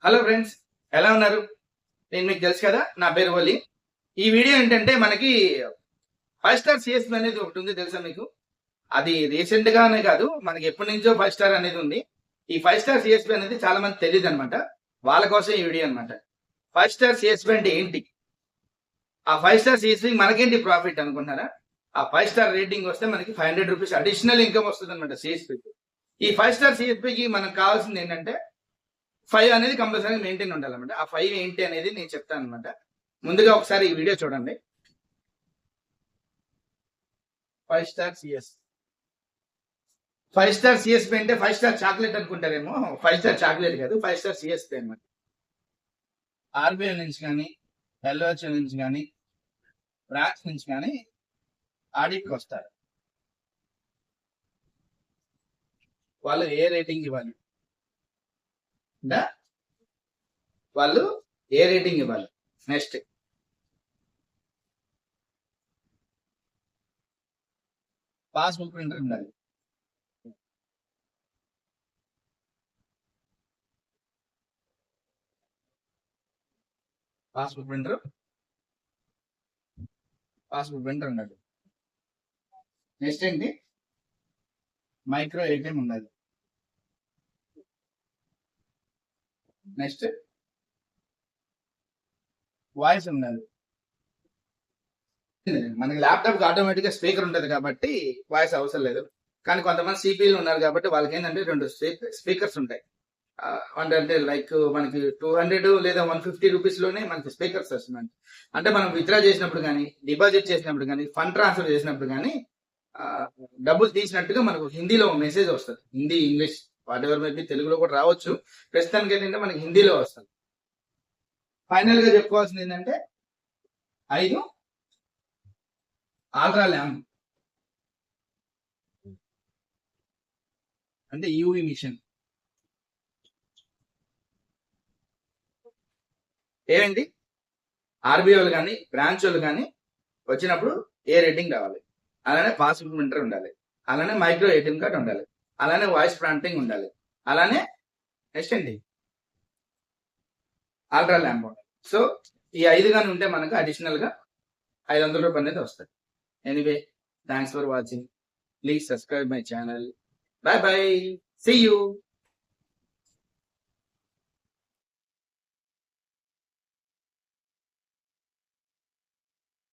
Hello friends, ఎలా ఉన్నారు? నేను మీకు తెలుసు కదా, నా పేరు వలి. ఈ వీడియో ఏంటంటే మనకి 5 స్టార్ సిఎస్పి అనేది ఒకటి ఉంది, తెలుసా మీకు? అది రీసెంట్ గానే కాదు, మనకి ఎప్పటి నుంచో 5 స్టార్ అనేది ఉంది. ఈ 5 స్టార్ సిఎస్పి అనేది చాలా మంది తెలియదు అనమాట. వాళ్ళ కోసం ఈ వీడియో అనమాట. 5 స్టార్ సిఎస్పి అంటే ఏంటి? ఆ 5 స్టార్ సిఎస్పి మనకేంటి ప్రాఫిట్ అనుకుంటున్నారా? ఆ 5 స్టార్ రేటింగ్ వస్తే మనకి 500 రూపీస్ అడిషనల్ ఇన్కమ్ వస్తుంది అనమాట సిఎస్పికి. ఈ 5 స్టార్ సిఎస్పికి మనకు కావాల్సింది ఏంటంటే 5 అనేది కంపల్సరీ మెయింటైన్ ఉండాలన్నమాట. ఆ 5 ఏంటి అనేది నేను చెప్తాను అనమాట. ముందుగా ఒకసారి ఈ వీడియో చూడండి. 5 స్టార్ సిఎస్ 5 స్టార్ సిఎస్పి అంటే 5 స్టార్ చాక్లెట్ అనుకుంటారేమో. 5 స్టార్ చాక్లెట్ కాదు, 5 స్టార్ సిఎస్పి అనమాట. ఆర్బిఐ నుంచి కానీ, ఎల్ఓహెచ్ఎల్ నుంచి కానీ, బ్రాంచ్ నుంచి కానీ ఆడిట్కి వస్తారు. వాళ్ళు ఏ రేటింగ్ ఇవ్వాలి, వాళ్ళు ఏ రేటింగ్ ఇవ్వాలి. నెక్స్ట్ పాస్బుక్ ప్రింటర్ ఉండాలి. పాస్బుక్ ప్రింటర్ ఉండాలి. నెక్స్ట్ ఏంటి? మైక్రో ఏటీఎం ఉండాలి. నెక్స్ట్ వాయిస్ ఉండాలి. మనకి ల్యాప్టాప్ ఆటోమేటిక్ గా స్పీకర్ ఉంటది కాబట్టి వాయిస్ అవసరం లేదు. కానీ కొంతమంది సిపిలు ఉన్నారు కాబట్టి వాళ్ళకి ఏంటంటే 2 స్పీకర్స్ ఉంటాయి. అంటే లైక్ మనకి 200 లేదా 150 రూపీస్ లోనే మనకి స్పీకర్స్ వస్తుంది. అంటే మనం విత్డ్రా చేసినప్పుడు కానీ, డిపాజిట్ చేసినప్పుడు కానీ, ఫండ్ ట్రాన్స్ఫర్ చేసినప్పుడు కానీ, డబ్బులు తీసినట్టుగా మనకు హిందీలో మెసేజ్ వస్తుంది. Hindi, English, what ever maybe, తెలుగులో కూడా రావచ్చు. ప్రస్తుతానికి ఏంటంటే మనకి హిందీలో వస్తుంది. ఫైనల్ గా చెప్పుకోవాల్సింది ఏంటంటే 5 ఆల్ట్రా ల్యాంప్, అంటే యూవి మిషన్. ఏంటి? ఆర్బీఐ వాళ్ళు కానీ, బ్రాంచ్ వాళ్ళు కానీ వచ్చినప్పుడు ఏ రేటింగ్ రావాలి, అలానే పాస్బుక్ ప్రింటర్ ఉండాలి, అలానే మైక్రో ఏటీఎం కార్డ్ ఉండాలి, అలానే వాయిస్ ప్రాంప్టింగ్ ఉండాలి, అలానే నెక్స్ట్ ఏంటి? ఆల్ట్రా ల్యాంప్ ఉండాలి. సో ఈ 5 కానీ ఉంటే మనకు అడిషనల్ గా 500 రూపాయలు అనేది వస్తుంది. Anyway, thanks for watching. Please subscribe my channel. Bye bye. See you.